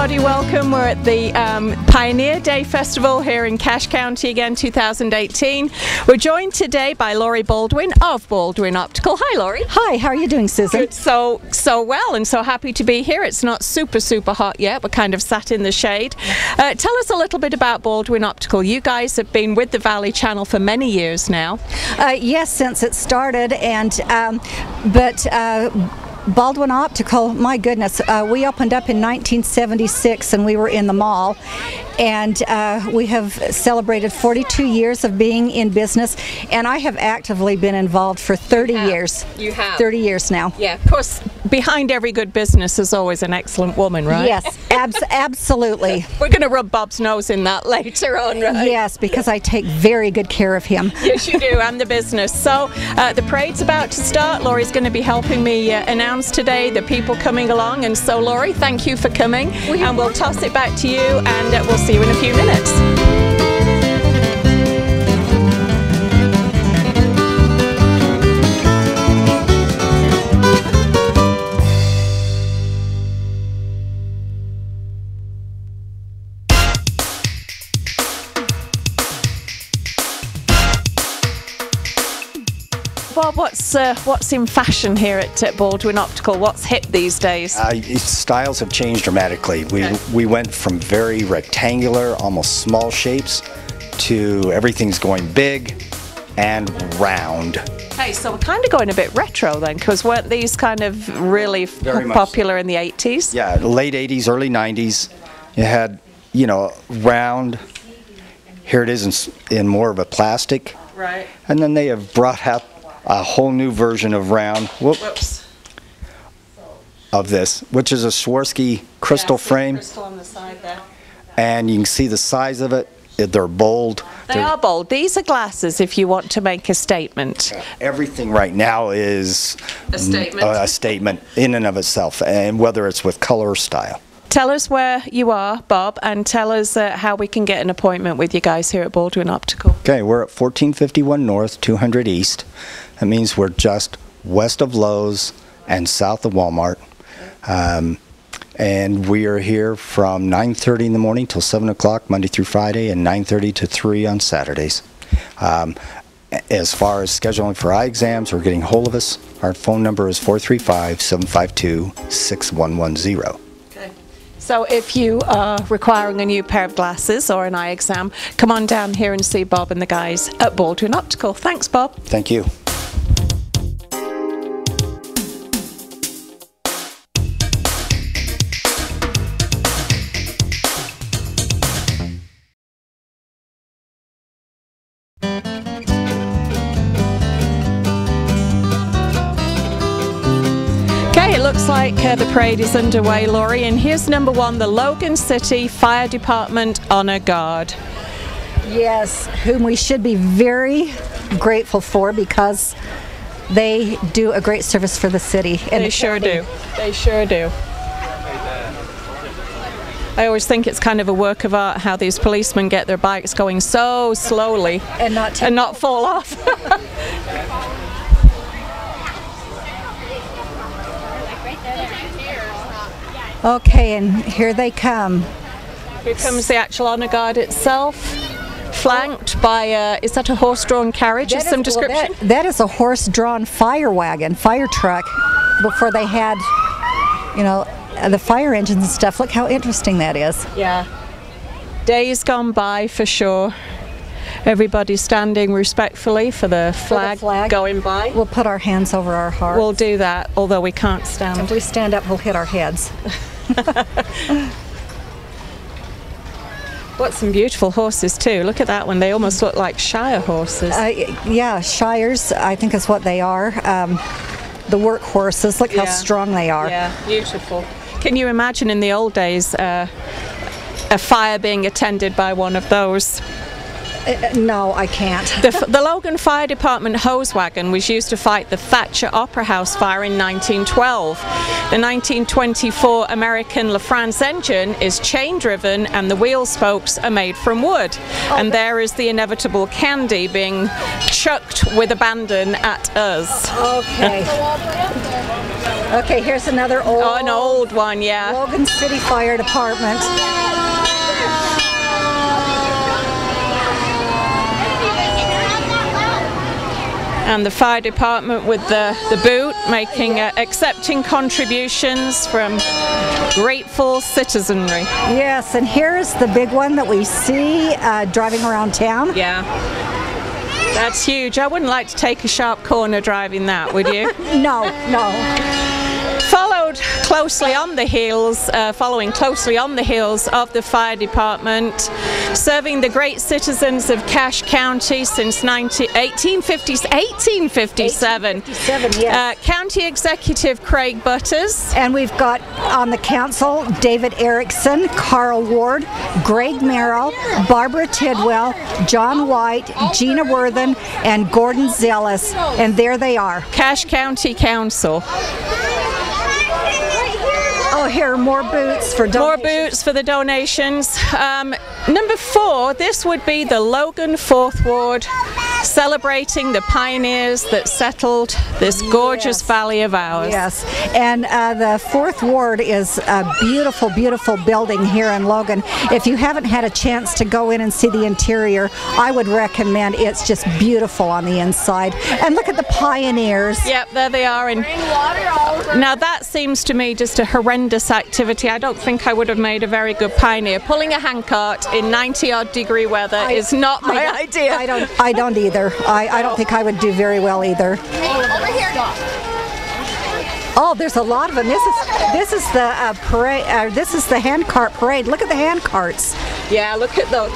everybody, welcome. We're at the Pioneer Day Festival here in Cache County again, 2018. We're joined today by Laurie Baldwin of Baldwin Optical. Hi Laurie. Hi, how are you doing, Susan? Good. So well, and so happy to be here. It's not super hot yet. We're kind of sat in the shade. Tell us a little bit about Baldwin Optical. You guys have been with the Valley Channel for many years now. Yes, since it started, and Baldwin Optical, my goodness, we opened up in 1976 and we were in the mall, and we have celebrated 42 years of being in business, and I have actively been involved for 30 years. You have? 30 years now. Yeah, of course, behind every good business is always an excellent woman, right? Yes, absolutely. We're going to rub Bob's nose in that later on, right? Yes, because I take very good care of him. Yes, you do, and the business. So the parade's about to start. Laurie's going to be helping me announce today the people coming along, and so Laurie, thank you for coming, and we'll toss it back to you, and we'll see you in a few minutes. Bob, what's in fashion here at Baldwin Optical? What's hip these days? Styles have changed dramatically. We went from very rectangular, almost small shapes, to everything's going big and round. Hey, so we're kind of going a bit retro then, because weren't these kind of really popular in the 80s? Yeah, late 80s, early 90s. You had, round. Here it is in more of a plastic. Right. And then they have brought out a whole new version of round. Whoops. Of this, which is a Swarovski crystal frame. Crystal on the side there. And you can see the size of it. They're bold. They are bold. These are glasses if you want to make a statement. Everything right now is a statement. A statement in and of itself, and whether it's with color or style. Tell us where you are, Bob, and tell us how we can get an appointment with you guys here at Baldwin Optical. Okay, we're at 1451 North, 200 East. That means we're just west of Lowe's and south of Walmart. And we are here from 9:30 in the morning till 7 o'clock Monday through Friday, and 9:30 to 3 on Saturdays. As far as scheduling for eye exams or getting hold of us, our phone number is 435-752-6110. So if you are requiring a new pair of glasses or an eye exam, come on down here and see Bob and the guys at Baldwin Optical. Thanks, Bob. Thank you. Looks like the parade is underway, Laurie, and here's number one, the Logan City Fire Department Honor Guard. Yes, whom we should be very grateful for, because they do a great service for the city. They sure do. They sure do. I always think it's kind of a work of art how these policemen get their bikes going so slowly and not fall off. Okay, and here they come. Here comes the actual honor guard itself, flanked by, is that a horse-drawn carriage of some description? Well, that is a horse-drawn fire truck, before they had, the fire engines and stuff. Look how interesting that is. Yeah. Days gone by for sure. Everybody standing respectfully for the flag going by. We'll put our hands over our hearts. We'll do that, although we can't stand. If we stand up, we'll hit our heads. What some beautiful horses too. Look at that one. They almost look like Shire horses. Yeah, Shires, I think is what they are. The work horses. Look how strong they are. Yeah, beautiful. Can you imagine in the old days a fire being attended by one of those? No, I can't. The Logan Fire Department hose wagon was used to fight the Thatcher Opera House fire in 1912. The 1924 American LaFrance engine is chain-driven and the wheel spokes are made from wood. And there is the inevitable candy being chucked with abandon at us. Okay. Okay, here's another old. Oh, an old one, yeah. Logan City Fire Department. And the fire department with the boot, making accepting contributions from grateful citizenry. Yes, and here's the big one that we see driving around town. Yeah, that's huge. I wouldn't like to take a sharp corner driving that, would you? No, no. Following closely on the heels of the fire department, serving the great citizens of Cache County since 1857. Yes. County Executive Craig Butters. And we've got on the council David Erickson, Carl Ward, Greg Merrill, Barbara Tidwell, John White, Gina Worthen, and Gordon Zealous. And there they are. Cache County Council. Oh, here are more boots for donations. More boots for the donations. Number 4, this would be the Logan 4th Ward, celebrating the pioneers that settled this gorgeous valley of ours. Yes, and the 4th Ward is a beautiful, beautiful building here in Logan. If you haven't had a chance to go in and see the interior, I would recommend. It's just beautiful on the inside. And look at the pioneers. Yep, there they are. Now that seems to me just a horrendous activity. I don't think I would have made a very good pioneer. Pulling a handcart in 90-odd degree weather is not my idea. I don't either. I don't think I would do very well either. Over here. Oh, there's a lot of them. This is the parade. This is the handcart parade. Look at the handcarts. Yeah, look at those.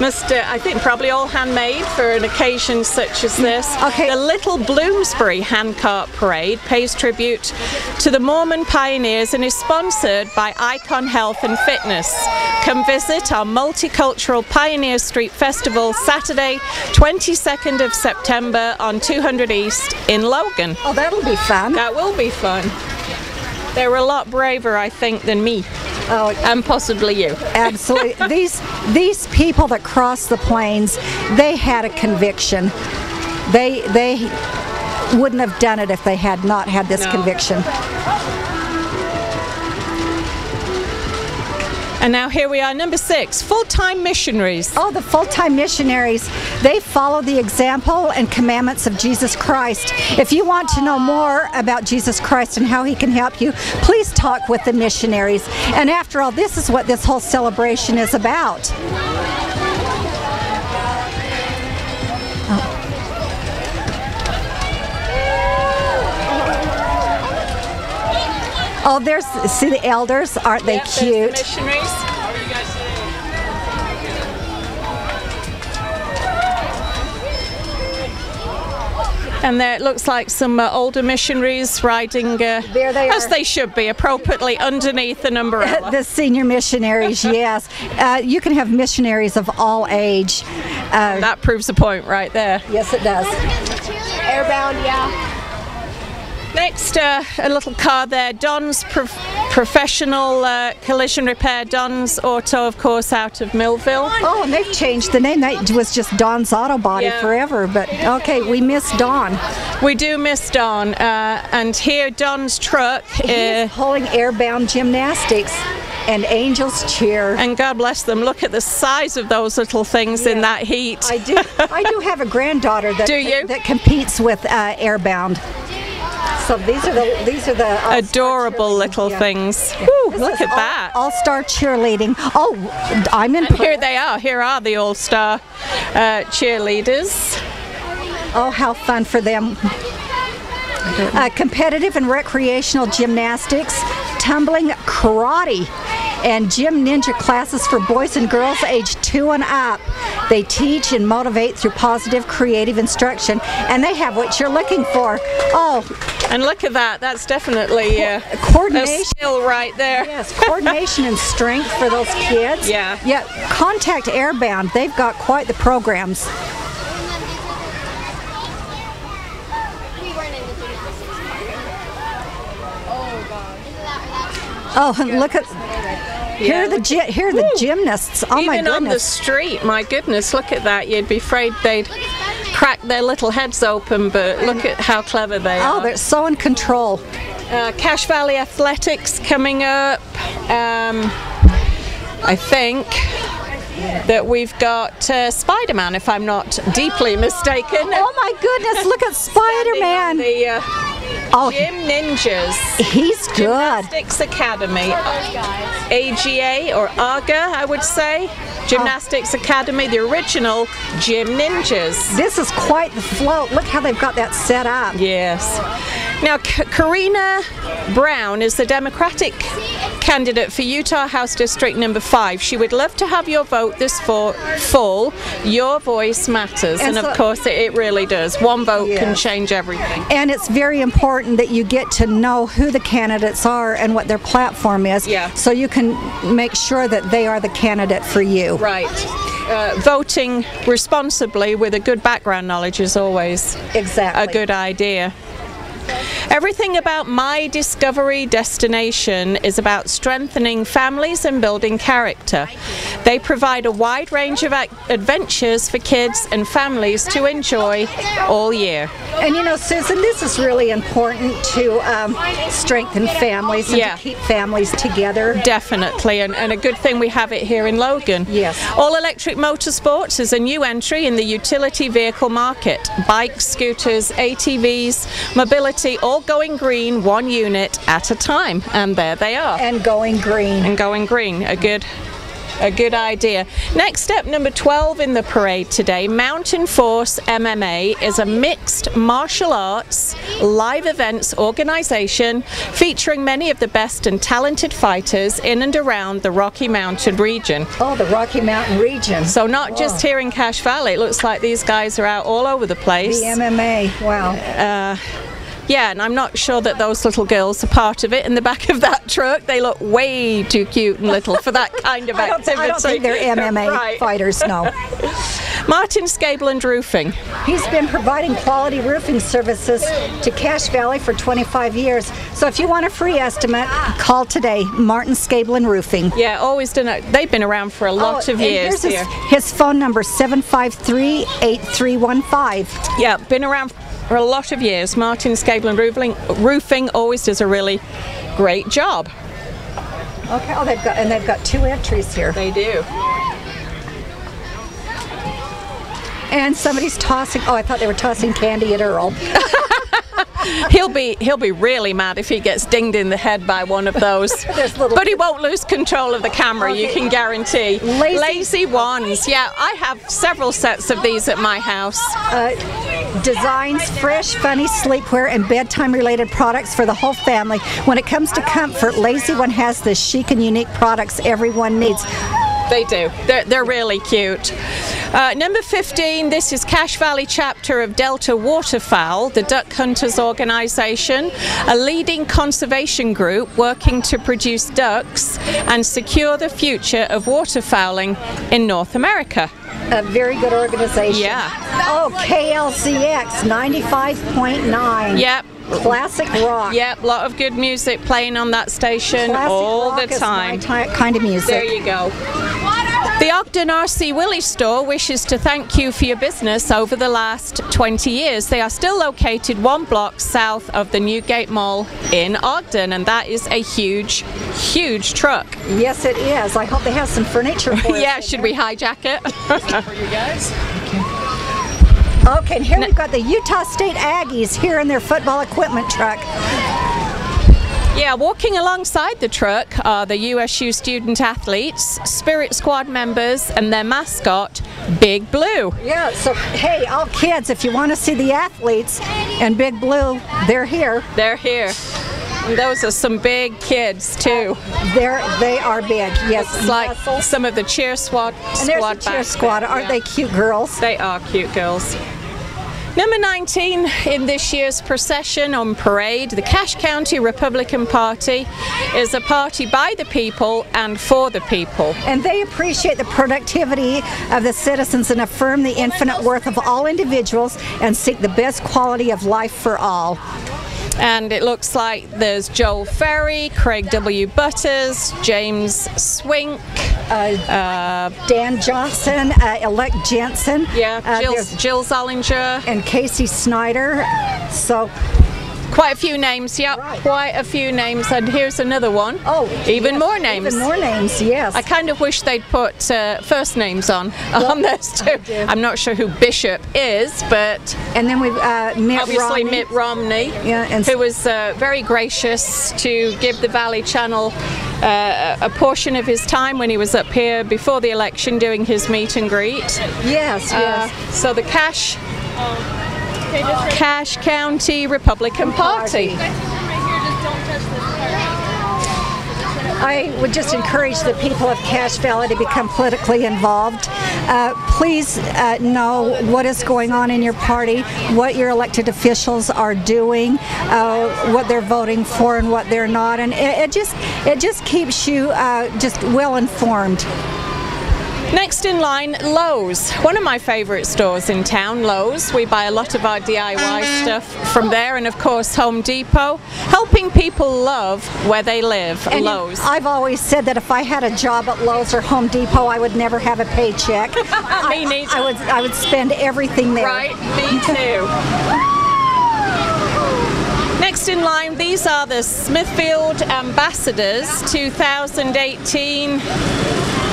I think probably all handmade for an occasion such as this. Okay. The Little Bloomsbury Handcart Parade pays tribute to the Mormon pioneers and is sponsored by Icon Health and Fitness. Come visit our Multicultural Pioneer Street Festival Saturday, 22nd of September on 200 East in Logan. Oh, that'll be fun. That will be fun. They were a lot braver, I think, than me. Oh, and possibly you. Absolutely. These people that crossed the plains, they had a conviction. They wouldn't have done it if they had not had this conviction. And now here we are, number 6, full-time missionaries. Oh, the full-time missionaries. They follow the example and commandments of Jesus Christ. If you want to know more about Jesus Christ and how he can help you, please talk with the missionaries. And after all, this is what this whole celebration is about. Oh, see the elders, aren't they cute? The missionaries. And there it looks like some older missionaries riding, there they as are. they should be, appropriately underneath an umbrella. The senior missionaries, yes. You can have missionaries of all age. That proves the point right there. Yes, it does. Airbound, yeah. Next, a little car there, Don's Professional Collision Repair, Don's Auto, of course, out of Millville. Oh, and they've changed the name. That was just Don's Auto Body forever, but okay, we miss Don. We do miss Don, and here Don's truck is holding airbound gymnastics and Angels Cheer. And God bless them, look at the size of those little things in that heat. I do have a granddaughter that competes with airbound. So these are the adorable little things. Woo, look at that. All-star cheerleading. Oh, I'm in. And here they are. Here are the all-star cheerleaders. Oh, how fun for them. Competitive and recreational gymnastics, tumbling, karate, and gym ninja classes for boys and girls aged 2 and up. They teach and motivate through positive, creative instruction, and they have what you're looking for. Oh, and look at that. That's definitely coordination. A skill right there. Yes, coordination and strength for those kids. Yeah. Yeah, Contact Airbound. They've got quite the programs. Oh, and look at Here are the gymnasts. Oh my Even on the goodness. street, my goodness, look at that. You'd be afraid they'd crack their little heads open, but look at how clever they are. Oh, they're so in control. Cache Valley Athletics coming up. I think that we've got Spider-Man, if I'm not deeply mistaken. Oh my goodness, look at Spider-Man. The Gym Ninjas. He's good. Gymnastics Academy. AGA or AGA, I would say. Gymnastics Academy, the original Gym Ninjas. This is quite the float. Look how they've got that set up. Yes. Now, Karina Brown is the Democratic candidate for Utah House District number 5. She would love to have your vote this fall. Your voice matters. And of course, it really does. One vote can change everything. And it's very important that you get to know who the candidates are and what their platform is. Yeah. So you can make sure that they are the candidate for you. Right. Voting responsibly with a good background knowledge is always exactly a good idea. Everything about My Discovery Destination is about strengthening families and building character. They provide a wide range of adventures for kids and families to enjoy all year. And you know, Susan, this is really important to strengthen families and to keep families together. Definitely, and a good thing we have it here in Logan. Yes. All Electric Motorsports is a new entry in the utility vehicle market. Bikes, scooters, ATVs, mobility, all going green, one unit at a time. And there they are. And going green. And going green. A good idea. Next step, number 12 in the parade today, Mountain Force MMA is a mixed martial arts live events organization featuring many of the best and talented fighters in and around the Rocky Mountain region. Oh, the Rocky Mountain region. So not just here in Cache Valley. It looks like these guys are out all over the place. The MMA, wow. Yeah, and I'm not sure that those little girls are part of it in the back of that truck. They look way too cute and little for that kind of activity. I don't think they're MMA fighters, no. Martin Scabland Roofing. He's been providing quality roofing services to Cache Valley for 25 years. So if you want a free estimate, call today, Martin Scabland Roofing. Yeah, always done it. They've been around for a lot of years here. His phone number, 753-8315. Yeah, been around for a lot of years. Martin Scabland Roofing always does a really great job. Okay, oh, they've got 2 entries here. They do. And somebody's tossing. Oh, I thought they were tossing candy at Earl. He'll be really mad if he gets dinged in the head by one of those. But he won't lose control of the camera, you can guarantee. Lazy ones. Yeah, I have several sets of these at my house. Designs, fresh, funny sleepwear, and bedtime-related products for the whole family. When it comes to comfort, Lazy One has the chic and unique products everyone needs. They do. They're really cute. Number 15, this is Cache Valley chapter of Delta Waterfowl, the Duck Hunters Organization, a leading conservation group working to produce ducks and secure the future of waterfowling in North America. A very good organization. Yeah. Oh, KLCX 95.9. Yep. Classic rock. Yep, a lot of good music playing on that station all the time. Classic rock is my kind of music. There you go. The Ogden R.C. Willey store wishes to thank you for your business over the last 20 years. They are still located 1 block south of the Newgate Mall in Ogden, and that is a huge, huge truck. Yes, it is. I hope they have some furniture for us. Yeah, should we hijack it? For you guys. Okay, and here we've got the Utah State Aggies here in their football equipment truck. Yeah, walking alongside the truck are the USU student athletes, Spirit Squad members, and their mascot, Big Blue. Yeah, so hey, all kids, if you want to see the athletes and Big Blue, they're here. They're here. And those are some big kids too. They are big, yes. It's like some of the cheer squad. And there's the cheer squad. Aren't they cute girls? They are cute girls. Number 19 in this year's procession on parade, the Cache County Republican Party is a party by the people and for the people. And they appreciate the productivity of the citizens and affirm the infinite worth of all individuals and seek the best quality of life for all. And it looks like there's Joel Ferry, Craig W. Butters, James Swink, Dan Johnson, Elect Jensen. Yeah, Jill Zollinger. And Casey Snyder. So quite a few names, yeah, right. Quite a few names. And here's another one. Oh, even yes, more names. Even more names, yes. I kind of wish they'd put first names on this too. I'm not sure who Bishop is, but and then we've obviously Mitt Romney, yeah, and who was very gracious to give the Valley Channel a portion of his time when he was up here before the election doing his meet and greet. Yes, yes. So the Cache County Republican Party. I would just encourage the people of Cache Valley to become politically involved. Please know what is going on in your party, what your elected officials are doing, what they're voting for and what they're not, and it just keeps you just well informed. Next in line, Lowe's. One of my favorite stores in town, Lowe's. We buy a lot of our DIY stuff from there, and of course Home Depot. Helping people love where they live, and Lowe's. I've always said that if I had a job at Lowe's or Home Depot, I would never have a paycheck. Me neither. I would spend everything there. Right, me too. Next in line, these are the Smithfield Ambassadors 2018.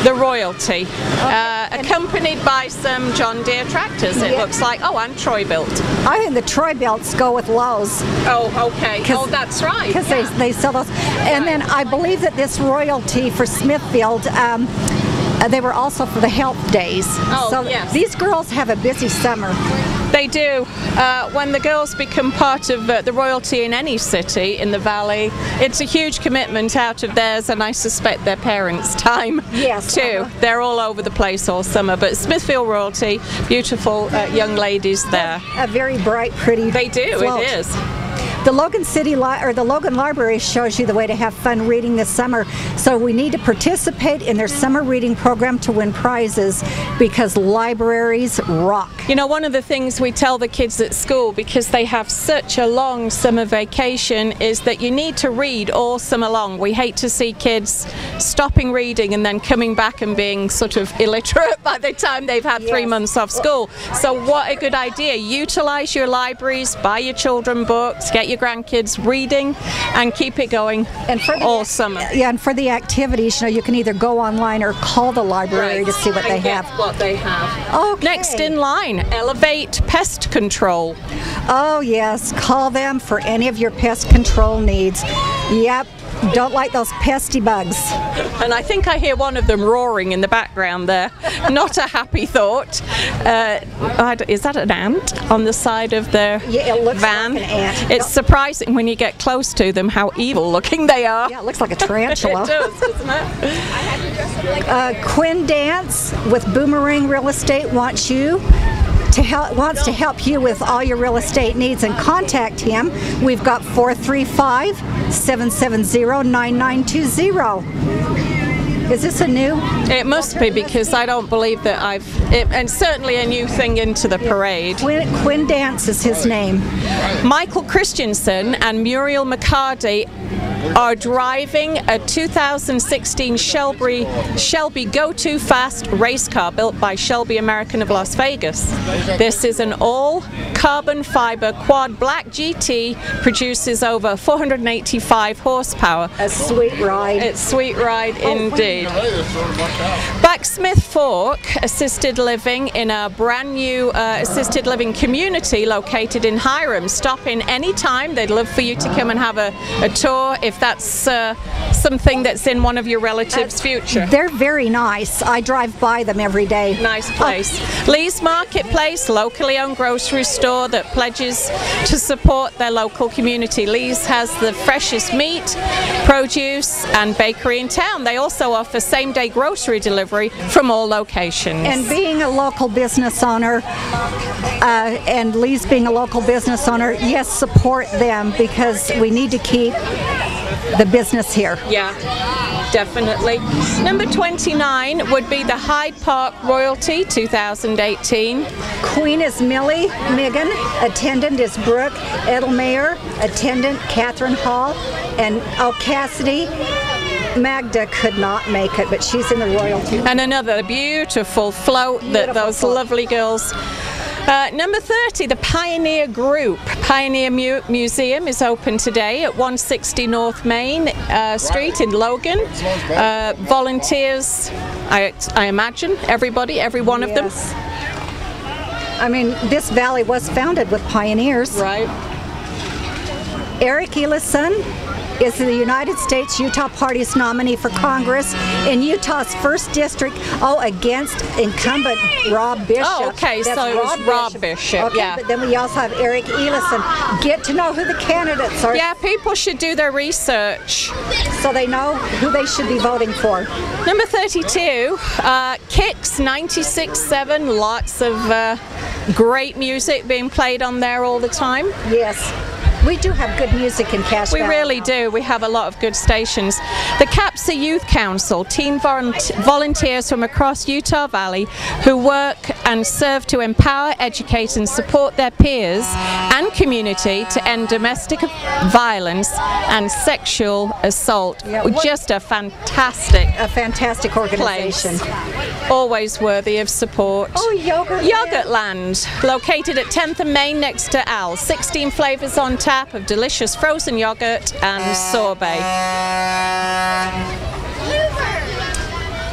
The royalty, accompanied by some John Deere tractors, it looks like. Oh, and Troy-Bilt. I think the Troy-Bilts go with Lowe's. Oh, okay. Oh, that's right. Because they sell those. And then I believe that this royalty for Smithfield, they were also for the health days. Oh, so yes. These girls have a busy summer. They do. When the girls become part of the royalty in any city in the valley, it's a huge commitment out of theirs and I suspect their parents' time too. They're all over the place all summer, but Smithfield royalty, beautiful young ladies there. A very bright, pretty They do, float. It is. The Logan the Logan Library shows you the way to have fun reading this summer. So we need to participate in their summer reading program to win prizes because libraries rock. You know, one of the things we tell the kids at school, because they have such a long summer vacation, is that you need to read all summer long. We hate to see kids stopping reading and then coming back and being sort of illiterate by the time they've had 3 months off school. So what a good idea. Utilize your libraries, buy your children books, get your grandkids reading and keep it going all summer. Yeah, and for the activities, you know, you can either go online or call the library to see what they have. What they have. Okay. Next in line, Elevate Pest Control. Oh yes, call them for any of your pest control needs. Yep. Don't like those pesky bugs. And I think I hear one of them roaring in the background there. Not a happy thought. Is that an ant on the side of the it looks van? Like an ant. It's surprising when you get close to them how evil looking they are. Yeah, it looks like a tarantula. It does, doesn't it? Quinn Dance with Boomerang Real Estate wants to help you with all your real estate needs, and contact him. We've got 435-770-9920. Is this a new? It must be, because I don't believe that and certainly a new thing into the parade. Quinn Dance is his name. Michael Christensen and Muriel McCarty are driving a 2016 Shelby Go Too Fast race car built by Shelby American of Las Vegas. This is an all-carbon fiber quad black GT, produces over 485 horsepower. A sweet ride. It's a sweet ride indeed. Blacksmith Fork Assisted Living, in a brand new assisted living community located in Hiram. Stop in anytime. They'd love for you to come and have a tour if that's something that's in one of your relatives' future. They're very nice. I drive by them every day. Nice place. Lee's Marketplace, locally owned grocery store that pledges to support their local community. Lee's has the freshest meat, produce and bakery in town. They also offer same-day grocery delivery from all locations. And being a local business owner, and Lee's being a local business owner, yes, support them because we need to keep the business here. Yeah, Definitely. Number 29 would be the Hyde Park Royalty 2018. Queen is Millie Migan, attendant is Brooke Edelmayer, attendant Catherine Hall, and Cassidy Magda could not make it, but she's in the royalty. And another beautiful float that those lovely girls. Number 30, the Pioneer Group. Pioneer Museum is open today at 160 North Main Street in Logan. Volunteers, I imagine, everybody, every one of them. I mean, this valley was founded with pioneers. Right. Eric Ellison is the United States Utah Party's nominee for Congress in Utah's 1st District, against incumbent Rob Bishop. Oh, okay, That's so it was Rob Bishop, okay, yeah. But then we also have Eric Ellison. Get to know who the candidates are. Yeah, people should do their research. So they know who they should be voting for. Number 32, Kicks 96.7, lots of great music being played on there all the time. Yes. We do have good music in Cache Valley. We really do. We have a lot of good stations. The CAPSA Youth Council, teen volunteers from across Utah Valley who work and serve to empower, educate and support their peers and community to end domestic violence and sexual assault. Yeah, just a fantastic organization. Place. Always worthy of support. Oh, Yogurtland. Yogurtland, located at 10th and Main next to Al. 16 flavors on tap of delicious frozen yogurt and sorbet.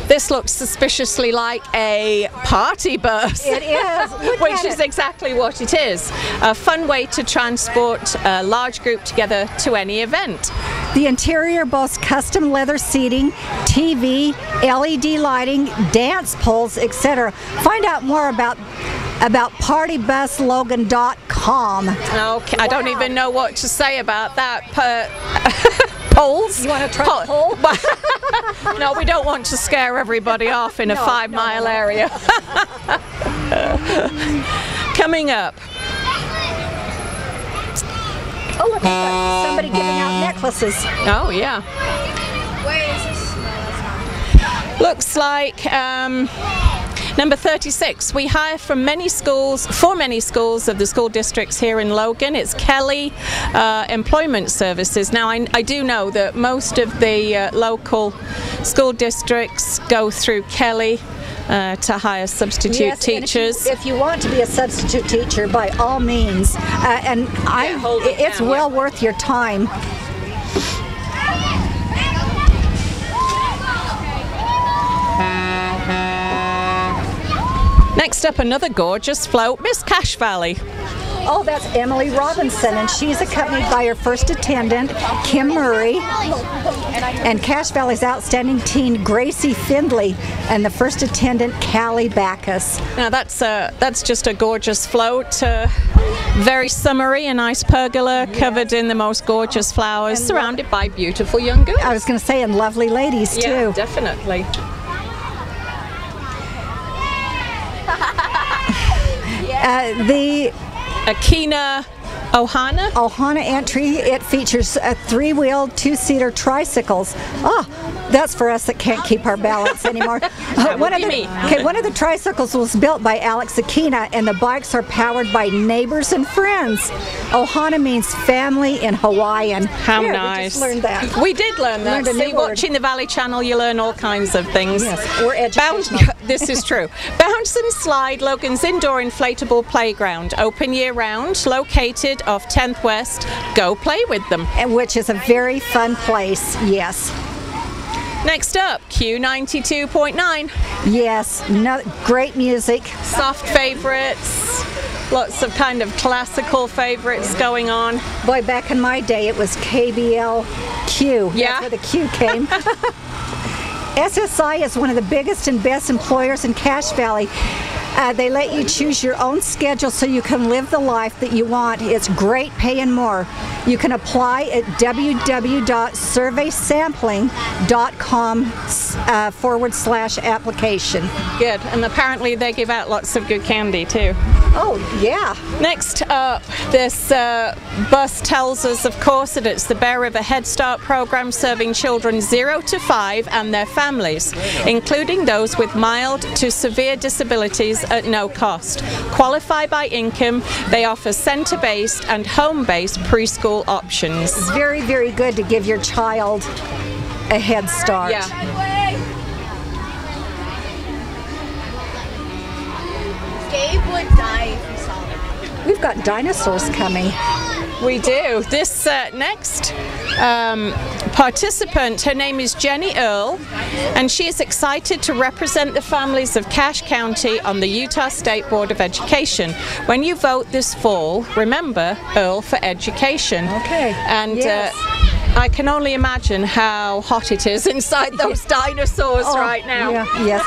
This looks suspiciously like a party bus. It is. Which is exactly what it is. A fun way to transport a large group together to any event. The interior boasts custom leather seating, TV, LED lighting, dance poles, etc. Find out more about partybuslogan.com. Okay, I don't even know what to say about that. Poles? You want to try a pole? No, we don't want to scare everybody off in a 5-mile area. Coming up. Oh, look at that. Somebody giving out necklaces. Oh, yeah. Where is this? Looks like number 36, we hire for many schools of the school districts here in Logan. It's Kelly Employment Services. Now, I do know that most of the local school districts go through Kelly to hire substitute teachers. If you want to be a substitute teacher, by all means, it's well worth your time. Next up, another gorgeous float, Miss Cache Valley. Oh, that's Emily Robinson, and she's accompanied by her first attendant, Kim Murray, and Cache Valley's outstanding teen, Gracie Findley, and the first attendant, Callie Backus. Now that's just a gorgeous float, very summery, a nice pergola covered in the most gorgeous flowers, surrounded by beautiful young girls. I was going to say, and lovely ladies too. Yeah, definitely. The Akina Ohana entry, it features a 3-wheel, 2-seater tricycles. Oh, that's for us that can't keep our balance anymore. One of the tricycles was built by Alex Akina, and the bikes are powered by neighbors and friends. Ohana means family in Hawaiian. How nice. We just learned that. We did learn that. See, watching the Valley Channel, you learn all kinds of things. Yes, we're educational. This is true. Bounce and Slide, Logan's indoor inflatable playground, open year-round, located off 10th West. Go play with them. And which is a very fun place, yes. Next up, Q92.9. Yes, great music. Soft favorites, lots of kind of classical favorites going on. Boy, back in my day, it was KBLQ. Yeah. That's where the Q came. SSI is one of the biggest and best employers in Cache Valley. They let you choose your own schedule so you can live the life that you want. It's great pay and more. You can apply at www.surveysampling.com/application. Good, and apparently they give out lots of good candy too. Oh, yeah. Next up, this bus tells us, of course, that it's the Bear River Head Start program serving children 0 to 5 and their families, including those with mild to severe disabilities at no cost. Qualify by income, they offer center-based and home-based preschool options. Very, very good to give your child a head start. Yeah. Gabe would die if he saw them. We've got dinosaurs coming. We do. This next participant, her name is Jenny Earle, and she is excited to represent the families of Cache County on the Utah State Board of Education. When you vote this fall, remember Earle for Education. Okay. And yes. I can only imagine how hot it is inside those dinosaurs right now. Yeah, yes.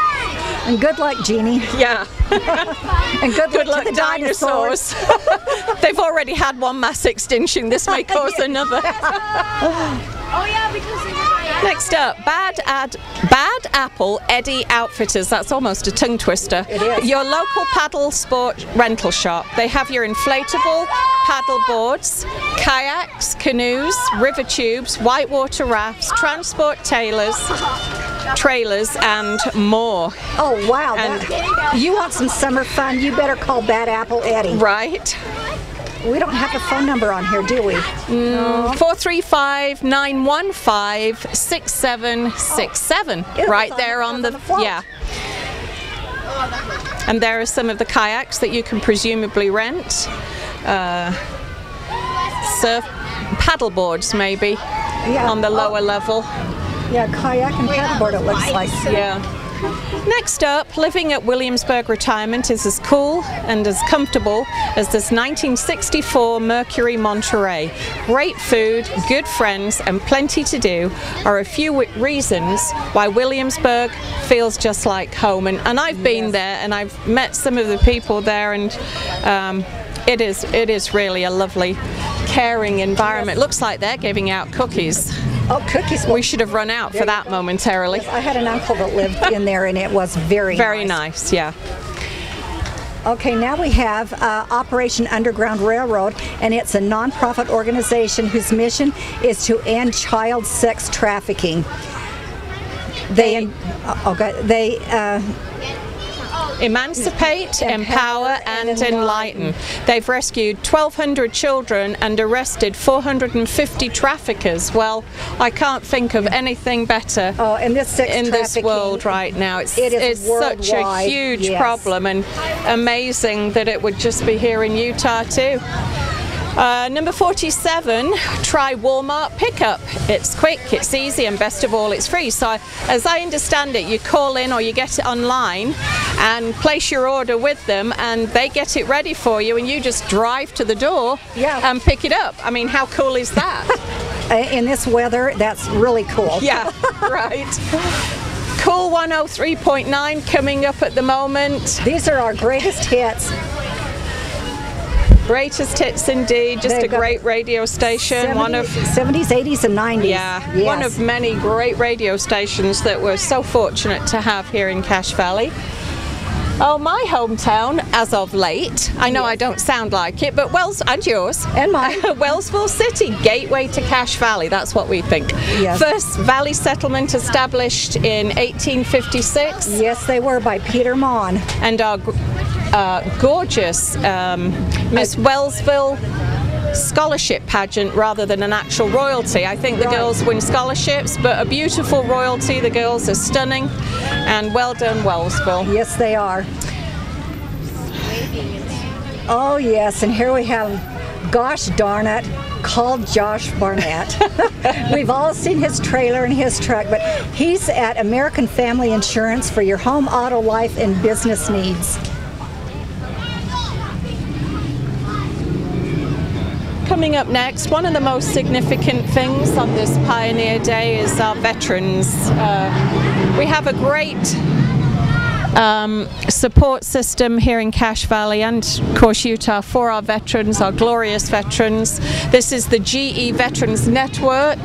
And good luck, Jeannie. Yeah. And good luck to the dinosaurs. They've already had one mass extinction. This may cause another. Oh yeah, because they were Next up, Bad Apple Eddie Outfitters. That's almost a tongue twister. It is. Your local paddle sport rental shop. They have your inflatable paddle boards, kayaks, canoes, river tubes, whitewater rafts, transport trailers, and more. Oh, wow. And- You want some summer fun, you better call Bad Apple Eddie. Right. We don't have a phone number on here, do we? No. 435-915-6767. Right there on the float. yeah. And there are some of the kayaks that you can presumably rent. Surf paddle boards maybe on the lower level. Yeah, kayak and paddleboard it looks like. Yeah. Next up, living at Williamsburg Retirement is as cool and as comfortable as this 1964 Mercury Monterey. Great food, good friends, and plenty to do are a few reasons why Williamsburg feels just like home. And I've been there, and I've met some of the people there, and it is really a lovely, caring environment. Looks like they're giving out cookies. Oh, cookies. We should have run out for that momentarily. I had an uncle that lived in there, and it was very nice, yeah. Okay, now we have Operation Underground Railroad, and it's a nonprofit organization whose mission is to end child sex trafficking. They emancipate, empower, and enlighten. They've rescued 1,200 children and arrested 450 traffickers. Well, I can't think of anything better and this sex in this trafficking, world right now. It's such a huge problem, and amazing that it would just be here in Utah too. Number 47, try Walmart Pickup. It's quick, it's easy, and best of all, it's free. So as I understand it, you call in or you get it online and place your order with them, and they get it ready for you, and you just drive to the door and pick it up. I mean, how cool is that? In this weather, that's really cool. Yeah, right. Cool 103.9 coming up at the moment. These are our greatest hits. Greatest hits indeed, just a great radio station. 70s, 80s, and 90s. Yeah, one of many great radio stations that we're so fortunate to have here in Cache Valley. Oh, my hometown, as of late, I know I don't sound like it, but and yours. And mine. Wellsville City, gateway to Cache Valley, that's what we think. Yes. First valley settlement established in 1856. Yes, they were, by Peter Mon. And our gorgeous Miss Wellsville scholarship pageant rather than an actual royalty. I think the girls win scholarships, but a beautiful royalty. The girls are stunning, and well done, Wellsville. Yes, they are. Oh yes, and here we have, gosh darn it, called Josh Barnett. We've all seen his trailer and his truck, but he's at American Family Insurance for your home, auto, life, and business needs. Coming up next, one of the most significant things on this Pioneer Day is our veterans. We have a great support system here in Cache Valley and, of course, Utah for our veterans, our glorious veterans. This is the GE Veterans Network,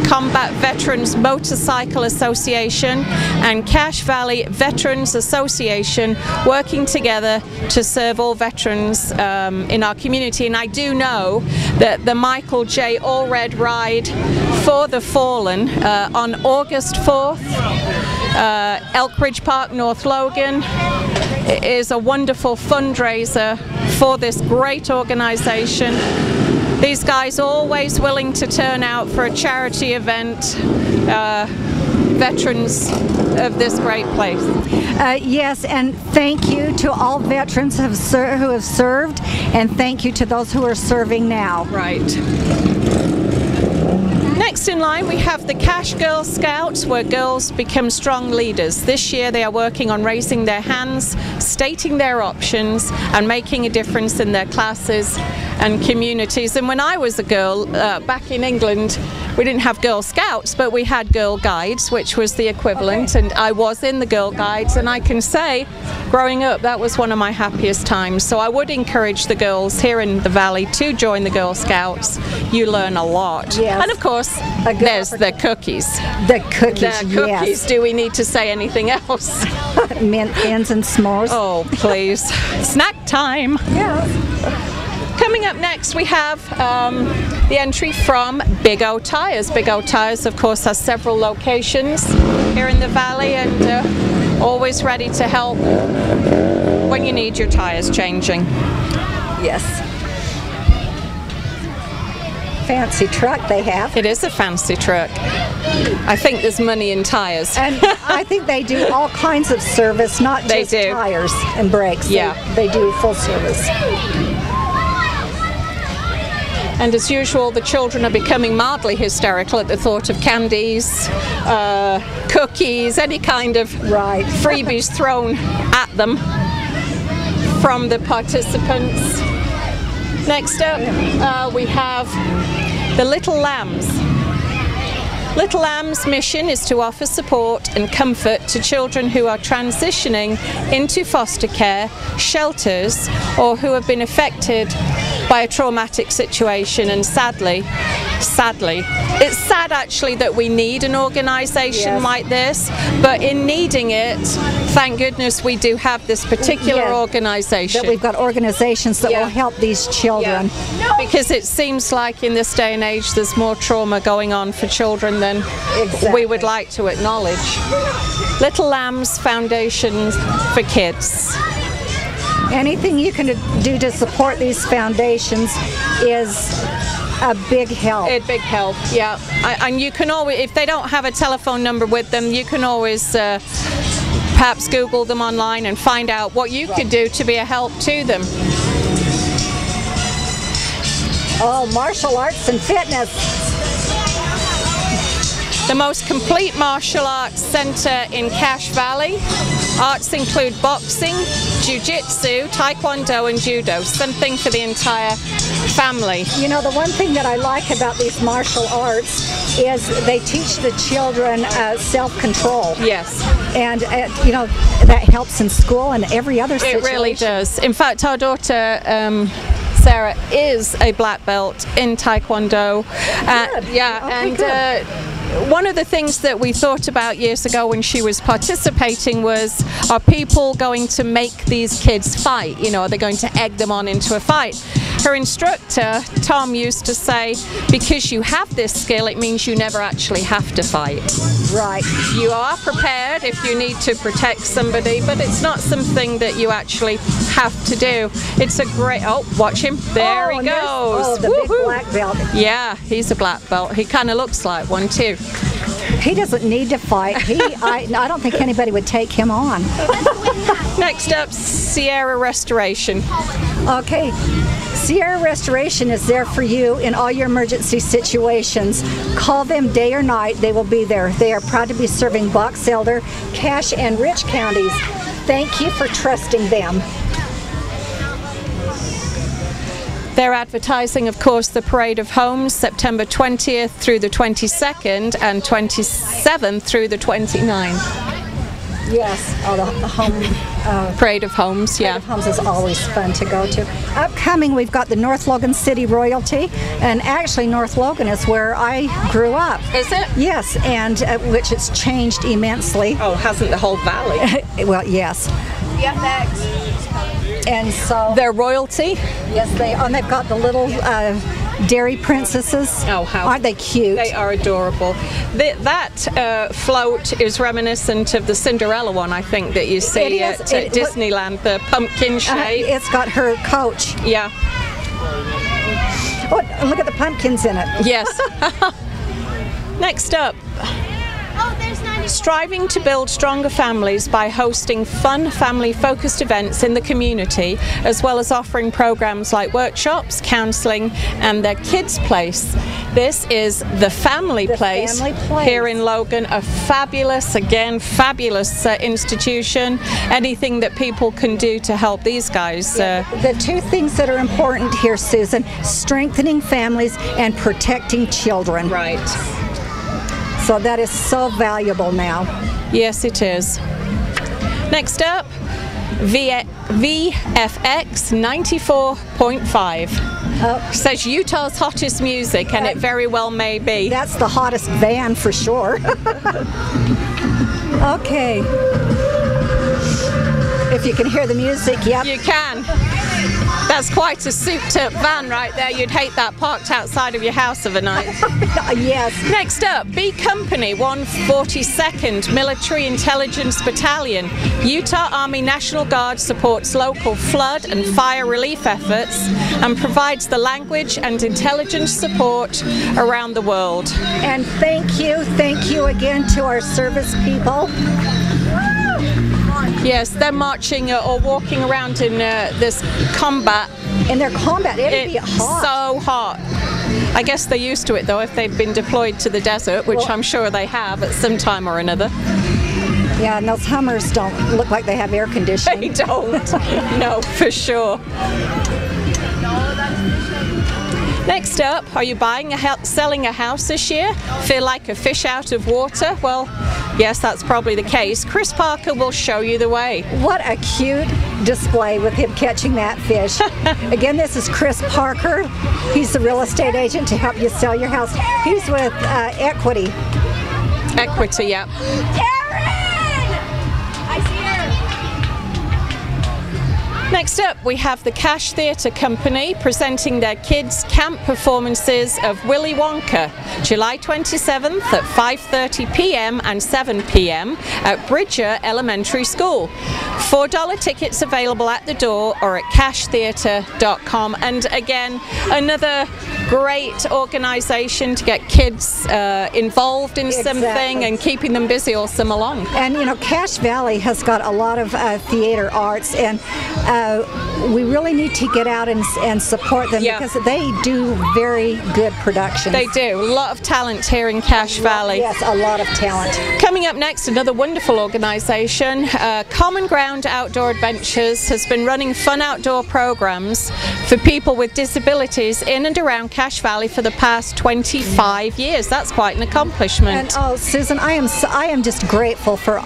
Combat Veterans Motorcycle Association, and Cache Valley Veterans Association working together to serve all veterans in our community. And I do know that the Michael J. Allred Ride for the Fallen on August 4th, Elk Ridge Park, North Logan, is a wonderful fundraiser for this great organization. These guys are always willing to turn out for a charity event, veterans of this great place. Yes, and thank you to all veterans who have served, and thank you to those who are serving now. Right. Next in line we have the Cache Girl Scouts, where girls become strong leaders. This year they are working on raising their hands, stating their options, and making a difference in their classes and communities. And when I was a girl back in England, we didn't have Girl Scouts, but we had Girl Guides, which was the equivalent, and I was in the Girl Guides, and I can say, growing up, that was one of my happiest times. So I would encourage the girls here in the Valley to join the Girl Scouts. You learn a lot. Yes. And of course, there's the cookies. The cookies, The cookies. yes. Do we need to say anything else? Mint ends and s'mores. Oh, please. Snack time. Yeah. Coming up next, we have the entry from Big O Tires. Big O Tires, of course, has several locations here in the Valley, and always ready to help when you need your tires changing. Yes. Fancy truck they have. It is a fancy truck. I think there's money in tires. And I think they do all kinds of service, not They just do. tires and brakes. Yeah. They do full service. And as usual, the children are becoming mildly hysterical at the thought of candies, cookies, any kind of Right. freebies thrown at them from the participants. Next up, we have the Little Lambs. Little Lambs' mission is to offer support and comfort to children who are transitioning into foster care, shelters, or who have been affected by a traumatic situation. And sadly, it's sad actually that we need an organization Yes. like this, but in needing it, thank goodness we do have this particular Yeah. organization. That we've got organizations that Yeah. will help these children. Yeah. Because it seems like in this day and age there's more trauma going on for children than we would like to acknowledge. Little Lambs Foundation for Kids. Anything you can do to support these foundations is a big help. A big help, yeah. And you can always, if they don't have a telephone number with them, you can always perhaps Google them online and find out what you could do to be a help to them. Oh, martial arts and fitness. The most complete martial arts center in Cache Valley. Arts include boxing, jiu-jitsu, taekwondo, and judo. Something for the entire family. You know, the one thing that I like about these martial arts is they teach the children self-control. Yes. And, you know, that helps in school and every other situation. It really does. In fact, our daughter Sarah is a black belt in taekwondo. Good. Yeah, Okay, and good. one of the things that we thought about years ago when she was participating was, are people going to make these kids fight? You know, are they going to egg them on into a fight? Her instructor, Tom, used to say, because you have this skill, it means you never actually have to fight. Right. You are prepared if you need to protect somebody, but it's not something that you actually have to do. It's a great, oh, watch him, there he and goes. there's- Oh, the big Woohoo. black belt. Yeah, he's a black belt. He kind of looks like one too. He doesn't need to fight. I don't think anybody would take him on. Next up, Sierra Restoration. Okay. Sierra Restoration is there for you in all your emergency situations. Call them day or night. They will be there. They are proud to be serving Box Elder, Cache, and Rich counties. Thank you for trusting them. They're advertising, of course, the Parade of Homes, September 20th through the 22nd and 27th through the 29th. Yes, oh, the home Parade of Homes, Parade yeah. of Homes is always fun to go to. Upcoming, we've got the North Logan City Royalty, and actually North Logan is where I grew up. Is it? Yes, and which it's changed immensely. Oh, hasn't the whole valley? Well, yes. And so Their royalty? yes, and they've got the little dairy princesses. Oh, how aren't they cute? They are adorable. That float is reminiscent of the Cinderella one, I think, that you see It is. at Disneyland, the pumpkin shape. It's got her coach. Yeah. Oh, and look at the pumpkins in it. Yes. Next up. Oh, there's 90. Striving to build stronger families by hosting fun family-focused events in the community, as well as offering programs like workshops, counselling, and their kids' place. This is the Family Place here in Logan, a fabulous institution. Anything that people can do to help these guys. The two things that are important here, Susan, strengthening families and protecting children. Right. So that is so valuable now. Yes, it is. Next up, VFX 94.5. Says Utah's hottest music, and it very well may be. That's the hottest van for sure. Okay. If you can hear the music, yep. You can. That's quite a souped-up van right there. You'd hate that parked outside of your house of a night. Yes. Next up, B Company 142nd Military Intelligence Battalion. Utah Army National Guard supports local flood and fire relief efforts and provides the language and intelligence support around the world. And thank you again to our service people. Yes, they're marching or walking around in this combat. In their combat, it'd be hot. So hot. I guess they're used to it though if they've been deployed to the desert, which I'm sure they have at some time or another. Yeah, and those Hummers don't look like they have air conditioning. They don't. No, for sure. Next up, are you buying selling a house this year? Feel like a fish out of water? Well, yes, that's probably the case. Chris Parker will show you the way. What a cute display with him catching that fish. Again, this is Chris Parker. He's the real estate agent to help you sell your house. He's with Equity. Equity, yeah. Next up, we have the Cash Theatre Company presenting their kids' camp performances of Willy Wonka, July 27th at 5:30 p.m. and 7 p.m. at Bridger Elementary School. $4 tickets available at the door or at cashtheatre.com. And again, another great organisation to get kids involved in something and keeping them busy all summer long. And you know, Cache Valley has got a lot of theater arts, and we really need to get out and support them because they do very good productions. They do. A lot of talent here in Cache Valley. Yes, a lot of talent. Coming up next, another wonderful organisation, Common Ground Outdoor Adventures, has been running fun outdoor programs for people with disabilities in and around Cache Valley for the past 25 years. That's quite an accomplishment. And oh, Susan, I am just grateful for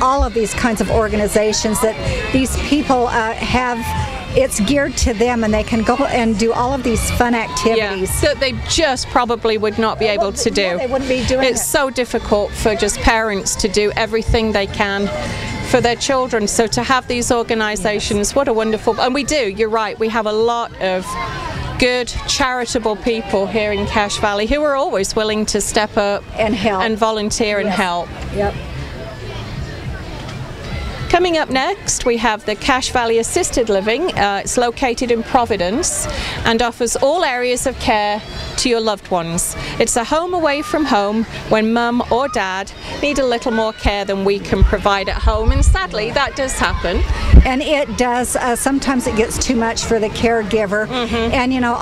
all of these kinds of organizations that these people have. It's geared to them, and they can go and do all of these fun activities that they just probably would not be able to do. Yeah, they wouldn't be doing it. It's so difficult for just parents to do everything they can for their children. So to have these organizations, what a wonderful, and we do, you're right, we have a lot of good charitable people here in Cache Valley who are always willing to step up and help and volunteer and help. Yep. Coming up next, we have the Cache Valley Assisted Living. It's located in Providence and offers all areas of care to your loved ones. It's a home away from home when mum or dad need a little more care than we can provide at home, and sadly that does happen. And it does. Sometimes it gets too much for the caregiver. And you know,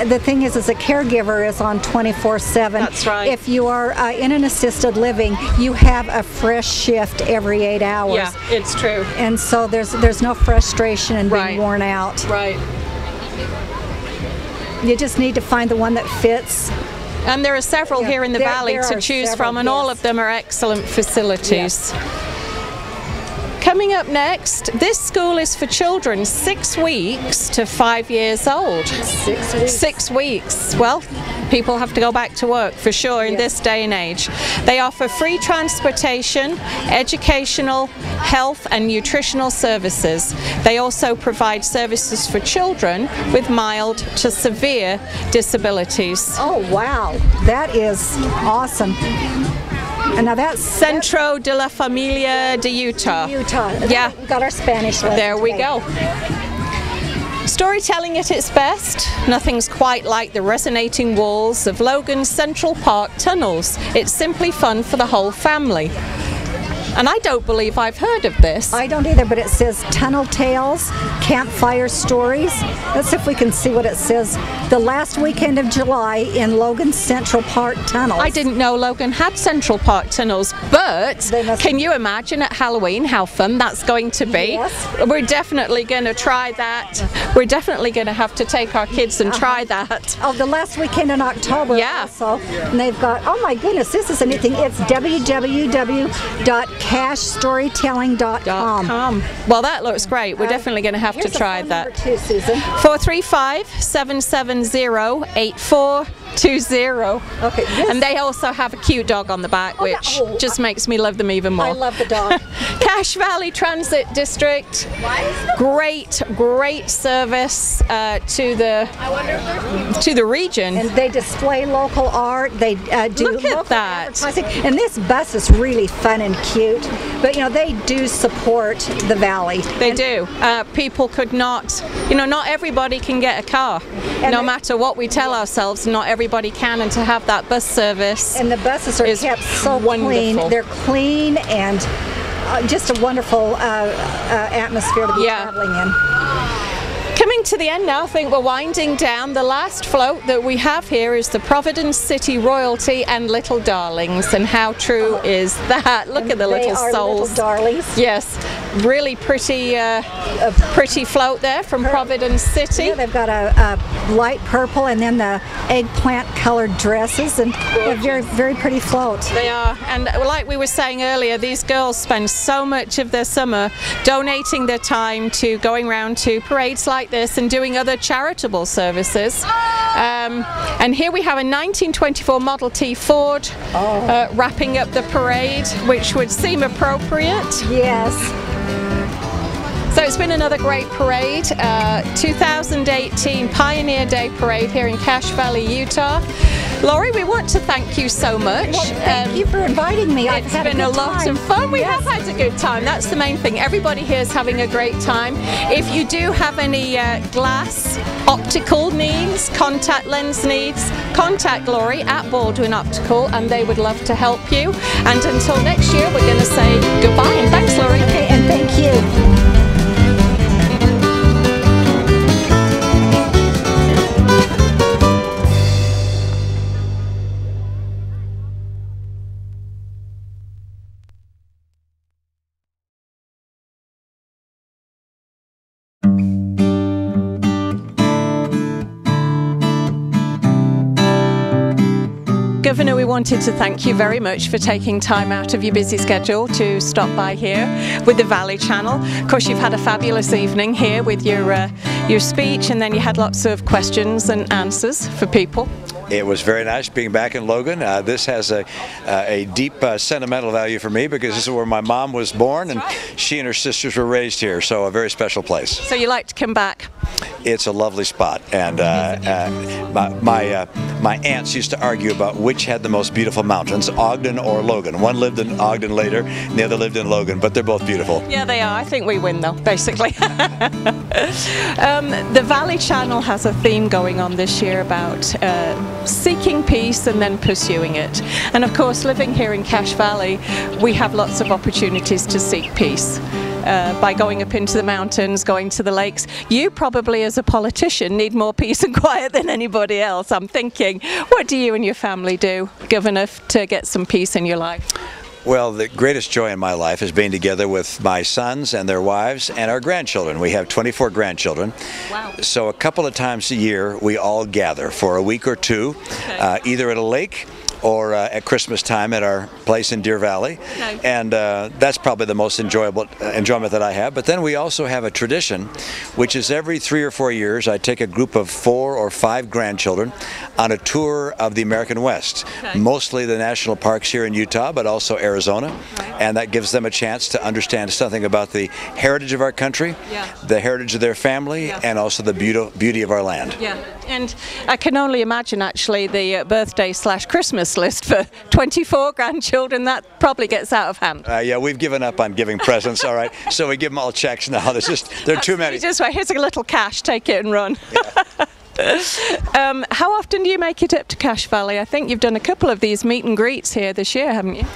the thing is a caregiver is on 24/7. That's right. If you are in an assisted living, you have a fresh shift every 8 hours. Yeah, it's true. And so there's no frustration in being worn out. Right. You just need to find the one that fits. And there are several here in the valley to choose from, and all of them are excellent facilities. Coming up next, this school is for children 6 weeks to 5 years old. 6 weeks. 6 weeks. Well, people have to go back to work for sure in this day and age. They offer free transportation, educational, health and nutritional services. They also provide services for children with mild to severe disabilities. Oh, wow. That is awesome. And now that's Centro de la Familia de Utah. Utah. Yeah. We got our Spanish lesson There we today. go. Storytelling at its best. Nothing's quite like the resonating walls of Logan's Central Park tunnels. It's simply fun for the whole family. And I don't believe I've heard of this. I don't either, but it says Tunnel Tales, Campfire Stories. Let's see if we can see what it says. The last weekend of July in Logan Central Park tunnels. I didn't know Logan had Central Park tunnels, but They must- can you imagine at Halloween how fun that's going to be? Yes. We're definitely going to try that. We're definitely going to have to take our kids and try that. Oh, the last weekend in October Yeah. also. And they've got, oh my goodness, this is a neat thing. It's www.cashstorytelling.com. Well, that looks great. We're definitely going to have to Here's a try phone that. number too, Susan. 435-770-8420. Okay, this- And they also have a cute dog on the back, which oh, just makes me love them even more. I love the dog. Cache Valley Transit District, great service to the region. And they display local art. They do Look at local that. advertising. And this bus is really fun and cute. But you know, they do support the valley. They do. People could not, not everybody can get a car. And No they- matter what we tell ourselves, not everybody can. And to have that bus service And the buses are is kept so wonderful. clean. They're clean and just a wonderful atmosphere to be Yeah. traveling in. Coming to the end now, I think we're winding down. The last float that we have here is the Providence City Royalty and Little Darlings. And how true is that? Look at the They little are souls. little darlings. Yes, really pretty float there from Providence City. Yeah, they've got a light purple and then the eggplant colored dresses and a very, very pretty float. They are, and like we were saying earlier, these girls spend so much of their summer donating their time to going around to parades like this and doing other charitable services. And here we have a 1924 Model T Ford wrapping up the parade, which would seem appropriate. Yes. So it's been another great parade, 2018 Pioneer Day Parade here in Cache Valley, Utah. Laurie, we want to thank you so much. Well, thank you for inviting me. I've It's had been a good lot time. of fun. We Yes. have had a good time. That's the main thing. Everybody here is having a great time. If you do have any glass, optical needs, contact lens needs, contact Laurie at Baldwin Optical and they would love to help you. And until next year, we're going to say goodbye and thanks, Laurie. Okay, and thank you. Governor, we wanted to thank you very much for taking time out of your busy schedule to stop by here with the Valley Channel. Of course, you've had a fabulous evening here with your speech, and then you had lots of questions and answers for people. It was very nice being back in Logan. This has a deep sentimental value for me because this is where my mom was born and she and her sisters were raised here, so a very special place. So you like to come back? It's a lovely spot, and my aunts used to argue about which had the most beautiful mountains, Ogden or Logan. One lived in Ogden later, and the other lived in Logan, but they're both beautiful. Yeah, they are. I think we win, though, basically. The Valley Channel has a theme going on this year about seeking peace and then pursuing it. And of course, living here in Cache Valley, we have lots of opportunities to seek peace. By going up into the mountains, going to the lakes. You probably, as a politician, need more peace and quiet than anybody else. I'm thinking, what do you and your family do, Governor, to get some peace in your life? Well, the greatest joy in my life is being together with my sons and their wives and our grandchildren. We have 24 grandchildren. Wow. So a couple of times a year, we all gather for a week or two, either at a lake or at Christmas time at our place in Deer Valley. Okay. And that's probably the most enjoyment that I have. But then we also have a tradition, which is every 3 or 4 years I take a group of 4 or 5 grandchildren on a tour of the American West, Okay. mostly the national parks here in Utah, but also Arizona. Right. And that gives them a chance to understand something about the heritage of our country, Yeah. the heritage of their family, Yeah. and also the beauty of our land. Yeah, and I can only imagine actually the birthday/Christmas list for 24 grandchildren. That probably gets out of hand. Yeah, we've given up on giving presents, all right? So we give them all checks now. There are too many. You just wait, here's a little cash, take it and run. How often do you make it up to Cache Valley? I think you've done a couple of these meet and greets here this year, haven't you?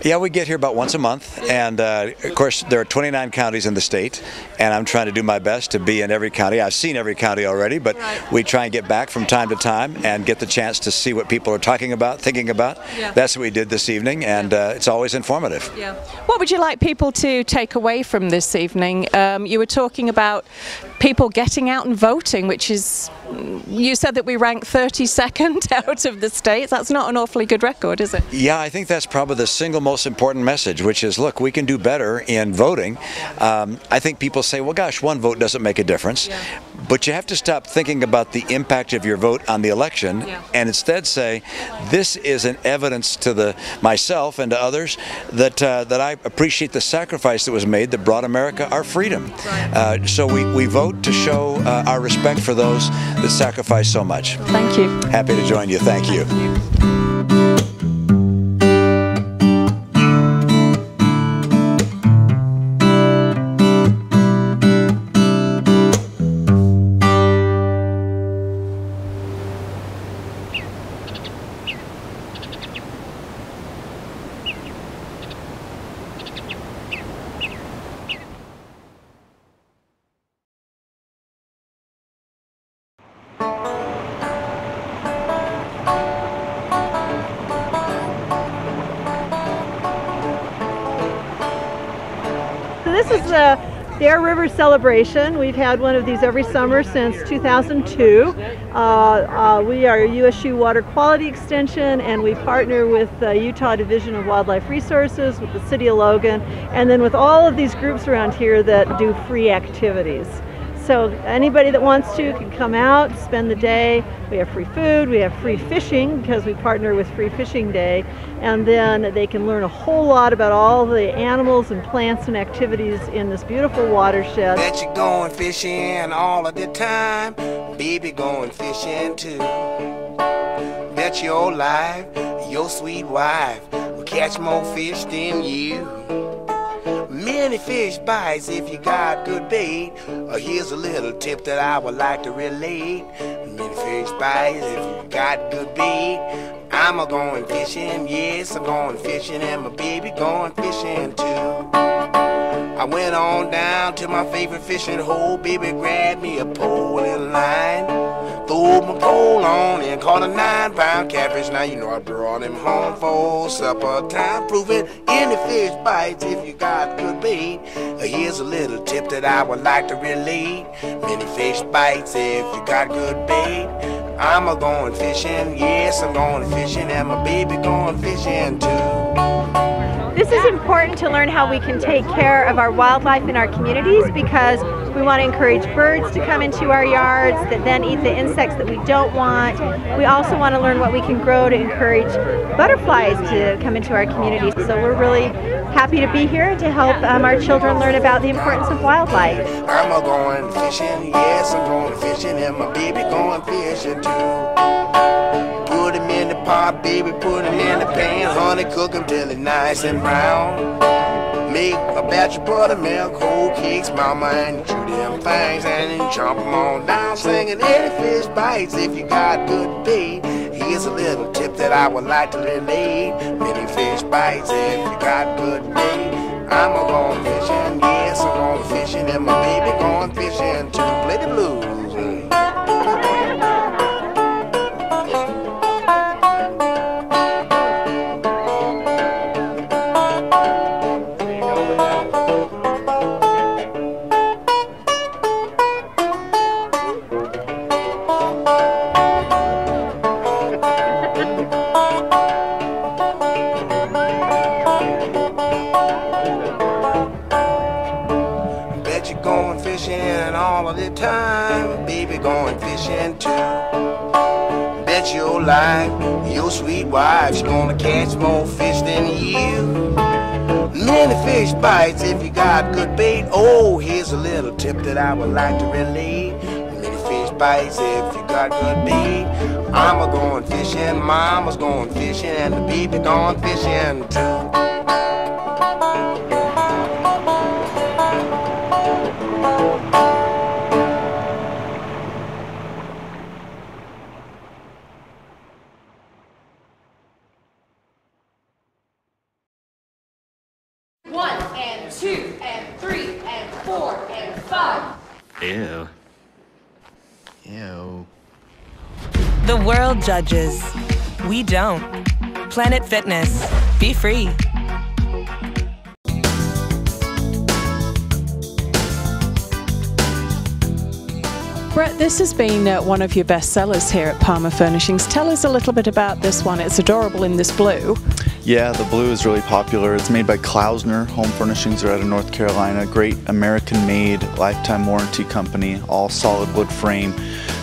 Yeah, we get here about once a month, and of course there are 29 counties in the state, and I'm trying to do my best to be in every county. I've seen every county already, but Right. we try and get back from time to time and get the chance to see what people are talking about, thinking about. Yeah. That's what we did this evening, and it's always informative. Yeah. What would you like people to take away from this evening? You were talking about people getting out and voting, which is, you said that we rank 32nd out of the states. That's not an awfully good record, is it? Yeah, I think that's probably the single most important message, which is, look, we can do better in voting. I think people say, well, gosh, one vote doesn't make a difference. Yeah. But you have to stop thinking about the impact of your vote on the election, Yeah. and instead say, this is an evidence to myself and to others that I appreciate the sacrifice that was made that brought America our freedom. Right. So we vote to show our respect for those that sacrifice so much. Thank you. Happy to join you. Thank you. This is the Bear River celebration. We've had one of these every summer since 2002. We are a USU Water Quality Extension, and we partner with the Utah Division of Wildlife Resources, with the City of Logan, and then with all of these groups around here that do free activities. So anybody that wants to can come out, spend the day. We have free food, we have free fishing because we partner with Free Fishing Day, and then they can learn a whole lot about all the animals and plants and activities in this beautiful watershed. Bet you going fishing all of the time, baby going fishing too. Bet your life, your sweet wife will catch more fish than you. Many fish bites if you got good bait. Here's a little tip that I would like to relate. Many fish bites if you got good bait. I'm a going fishing, yes, I'm going fishing, and my baby going fishing too. I went on down to my favorite fishing hole, baby grabbed me a pole and line. Threw my pole on and caught a 9-pound catfish. Now you know I brought him home for supper time, proving any fish bites if you got good bait. Here's a little tip that I would like to relate. Many fish bites if you got good bait. I'm a going fishing, yes, I'm going fishing, and my baby going fishing too. This is important to learn how we can take care of our wildlife in our communities, because we want to encourage birds to come into our yards that then eat the insects that we don't want. We also want to learn what we can grow to encourage butterflies to come into our communities. So we're really happy to be here to help our children learn about the importance of wildlife. I'm a going fishing, yes, I'm going fishing, and my baby going fishing too. Put him in the pot, baby, put him in the pan, honey, cook him till he's nice and brown. Make a batch of buttermilk, whole cakes, mama, and you chew them things, and then chomp them on down, singing any fish bites if you got good bait. Here's a little tip that I would like to relate. Many fish bites if you got good bait. I'm a going fishing, yes, I'm going fishing, and my baby going fishing too. Play the blues. Bet you're going fishing all of the time, baby, going fishing too. Bet your life, your sweet wife's gonna catch more fish than you. Many fish bites if you got good bait. Oh, here's a little tip that I would like to relate. Many fish bites if you got good bait. I'm a going fishing, mama's going fishing, and the baby going fishing too. Ew. Ew. The world judges. We don't. Planet Fitness. Be free. Brett, this has been one of your best sellers here at Palmer Furnishings. Tell us a little bit about this one. It's adorable in this blue. Yeah, the blue is really popular. It's made by Klausner Home Furnishings. They're out of North Carolina. Great American-made, lifetime warranty company, all solid wood frame.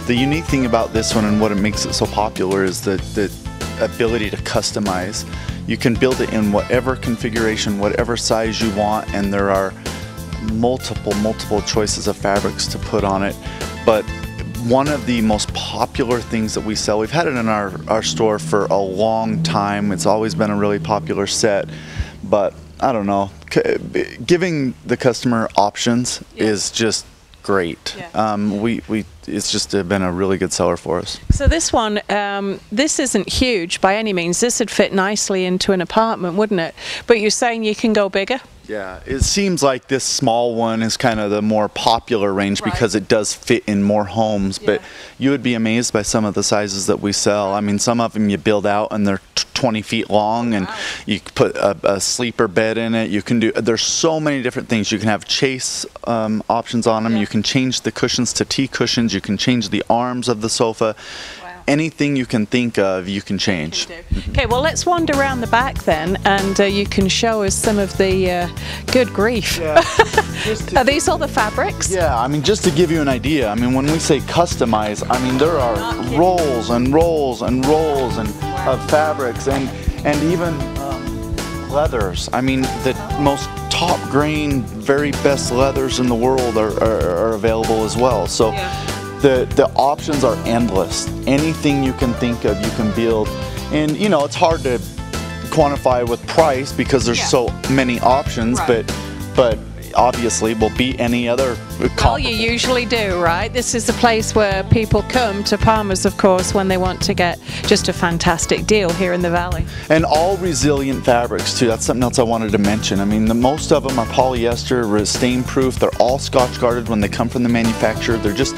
The unique thing about this one and what it makes it so popular is the ability to customize. You can build it in whatever configuration, whatever size you want, and there are multiple choices of fabrics to put on it. But one of the most popular things that we sell, we've had it in our store for a long time. It's always been a really popular set, but I don't know, giving the customer options is just great. It's just been a really good seller for us. So this one, this isn't huge by any means. This would fit nicely into an apartment, wouldn't it? But you're saying you can go bigger? Yeah, it seems like this small one is kind of the more popular range because it does fit in more homes, but you would be amazed by some of the sizes that we sell. I mean, some of them you build out and they're 20 feet long, and you put a sleeper bed in it. You can do, there's so many different things. You can have chase options on them. You can change the cushions to T cushions. You can change the arms of the sofa. Anything you can think of, you can change. Okay, well, let's wander around the back then, and you can show us some of the good grief. Are these all the fabrics? Yeah, I mean, just to give you an idea, I mean, when we say customize, I mean, there are rolls and rolls and rolls of fabrics and even leathers. I mean, the most top grain, very best leathers in the world are available as well. So. The options are endless. Anything you can think of, you can build. And you know, it's hard to quantify with price because there's so many options, but obviously will beat any other comparable. Well, you usually do, right? This is a place where people come to Palmer's, of course, when they want to get just a fantastic deal here in the Valley. And all resilient fabrics too. That's something else I wanted to mention. I mean, most of them are polyester, stain proof. They're all Scotch guarded when they come from the manufacturer. They're just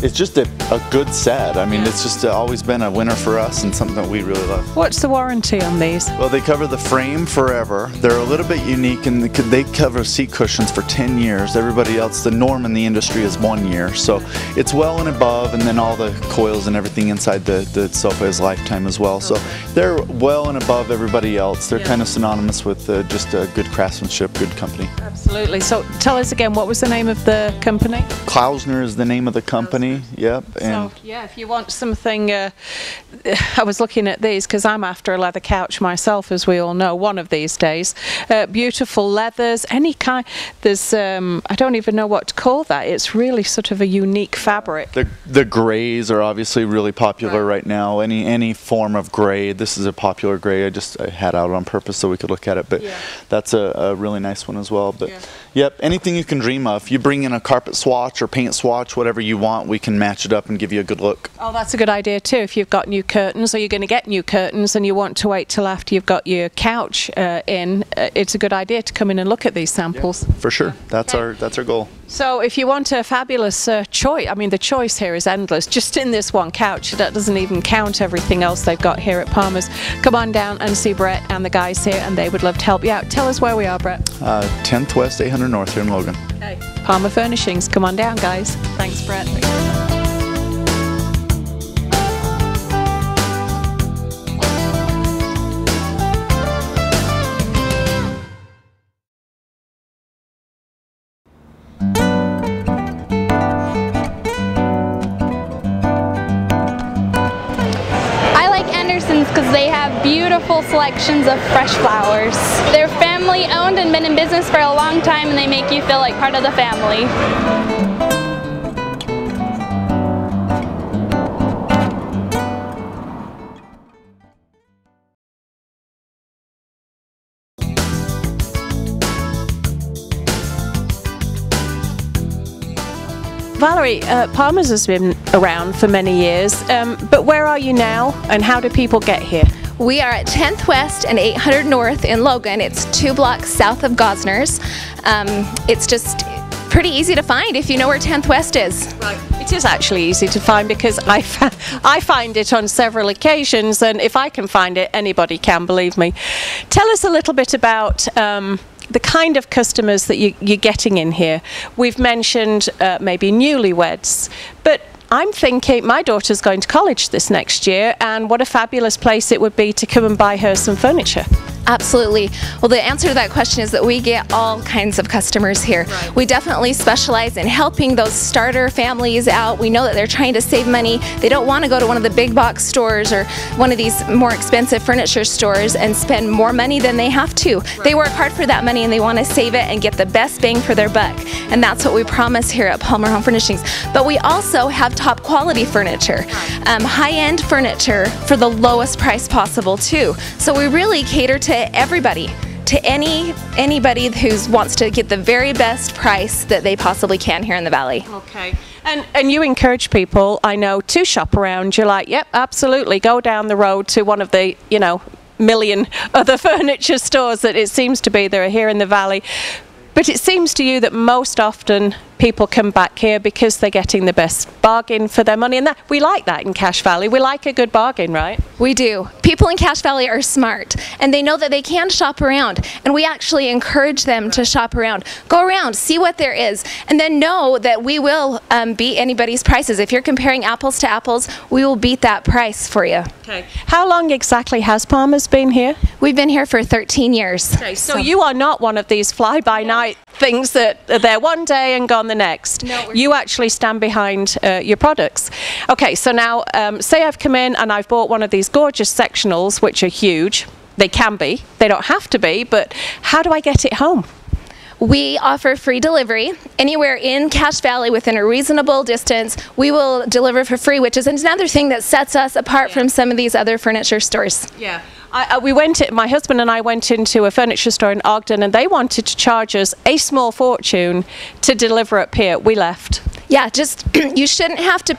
it's just a good set. I mean, it's just always been a winner for us and something that we really love. What's the warranty on these? Well, they cover the frame forever. They're a little bit unique, and they cover seat cushions for 10 years. Everybody else, the norm in the industry is 1 year. So it's well and above, and then all the coils and everything inside the sofa is lifetime as well. So they're well and above everybody else. They're kind of synonymous with just a good craftsmanship, good company. Absolutely. So tell us again, what was the name of the company? Klausner is the name of the company. Yep. And so yeah, if you want something, I was looking at these because I'm after a leather couch myself, as we all know, one of these days. Beautiful leathers, any kind. There's I don't even know what to call that. It's really sort of a unique fabric. The grays are obviously really popular right now. Any form of gray. This is a popular gray. I had out on purpose so we could look at it, but that's a really nice one as well. But yep, anything you can dream of. You bring in a carpet swatch or paint swatch, whatever you want, we can match it up and give you a good look. Oh, that's a good idea too. If you've got new curtains, or you're going to get new curtains and you want to wait till after you've got your couch in, it's a good idea to come in and look at these samples. For sure. That's our goal. So if you want a fabulous choice, I mean, the choice here is endless. Just in this one couch, that doesn't even count everything else they've got here at Palmer's. Come on down and see Brett and the guys here, and they would love to help you out. Tell us where we are, Brett. 10th West, 800 North here in Logan. Okay. Palmer Furnishings. Come on down, guys. Thanks, Brett. beautiful selections of fresh flowers. They're family owned and been in business for a long time, and they make you feel like part of the family. Valerie, Palmer's has been around for many years, but where are you now and how do people get here? We are at 10th West and 800 North in Logan. It's 2 blocks south of Gosner's. It's just pretty easy to find if you know where 10th West is. Right. It is actually easy to find because I find it on several occasions, and if I can find it, anybody can, believe me. Tell us a little bit about the kind of customers that you're getting in here. We've mentioned maybe newlyweds, but I'm thinking my daughter's going to college this next year, and what a fabulous place it would be to come and buy her some furniture. Absolutely. Well, the answer to that question is that we get all kinds of customers here. Right. We definitely specialize in helping those starter families out. We know that they're trying to save money. They don't want to go to one of the big box stores or one of these more expensive furniture stores and spend more money than they have to. Right. They work hard for that money and they want to save it and get the best bang for their buck. And that's what we promise here at Palmer Home Furnishings. But we also have top quality furniture, high-end furniture for the lowest price possible too. So we really cater to everybody, to anybody who wants to get the very best price that they possibly can here in the Valley. Okay. And you encourage people, I know, to shop around. You're like, yep, absolutely, go down the road to one of the, million other furniture stores that it seems to be there are here in the Valley. But it seems to you that most often people come back here because they're getting the best bargain for their money, and that we like that in Cache Valley. We like a good bargain, right? We do. People in Cache Valley are smart, and they know that they can shop around, and we actually encourage them to shop around. Go around, see what there is, and then know that we will beat anybody's prices. If you're comparing apples to apples, we will beat that price for you. Okay. How long exactly has Palmer's been here? We've been here for 13 years. Okay, so you are not one of these fly-by-night things that are there one day and gone the next. No, you actually stand behind your products. Okay, so now say I've come in and I've bought one of these gorgeous sectionals, which are huge. They can be, they don't have to be, but how do I get it home? We offer free delivery anywhere in Cache Valley within a reasonable distance. We will deliver for free, which is another thing that sets us apart from some of these other furniture stores. Yeah. My husband and I went into a furniture store in Ogden, and they wanted to charge us a small fortune to deliver up here. We left. Yeah, just you shouldn't have to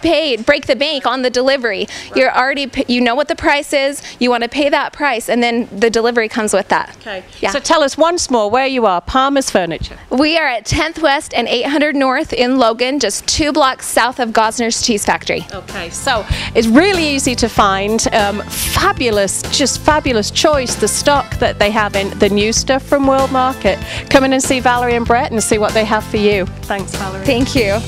break the bank on the delivery. Right. You know what the price is, you want to pay that price, and then the delivery comes with that. Okay. Yeah. So tell us once more where you are, Palmer's Furniture. We are at 10th West and 800 North in Logan, just 2 blocks south of Gosner's Cheese Factory. Okay, so it's really easy to find. Fabulous choice, the stock that they have in the new stuff from World Market. Come in and see Valerie and Brett and see what they have for you. Thanks, Valerie. Thank you.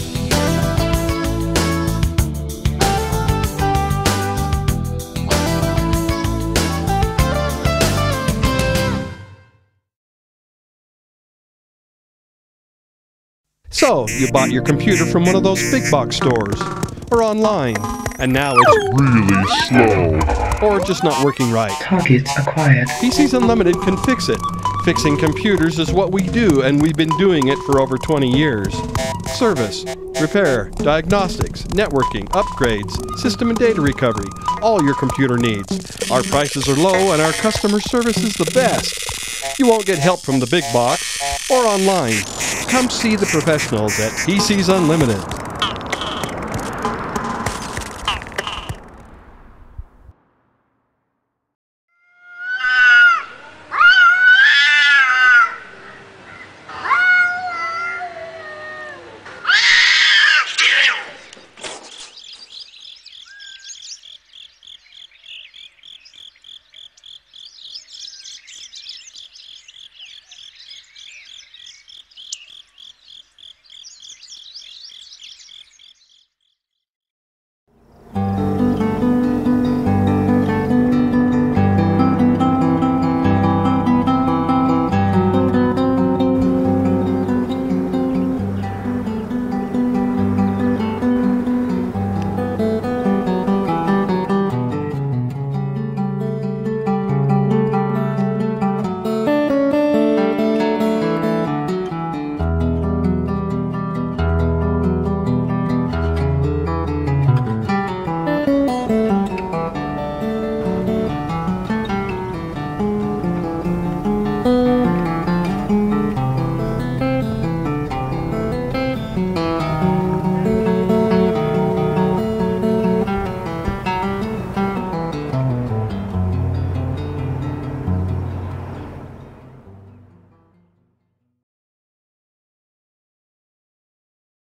So, you bought your computer from one of those big box stores, or online, and now it's really slow, or just not working right. Target acquired. PCs Unlimited can fix it. Fixing computers is what we do, and we've been doing it for over 20 years. Service, repair, diagnostics, networking, upgrades, system and data recovery, all your computer needs. Our prices are low and our customer service is the best. You won't get help from the big box or online. Come see the professionals at PCs Unlimited.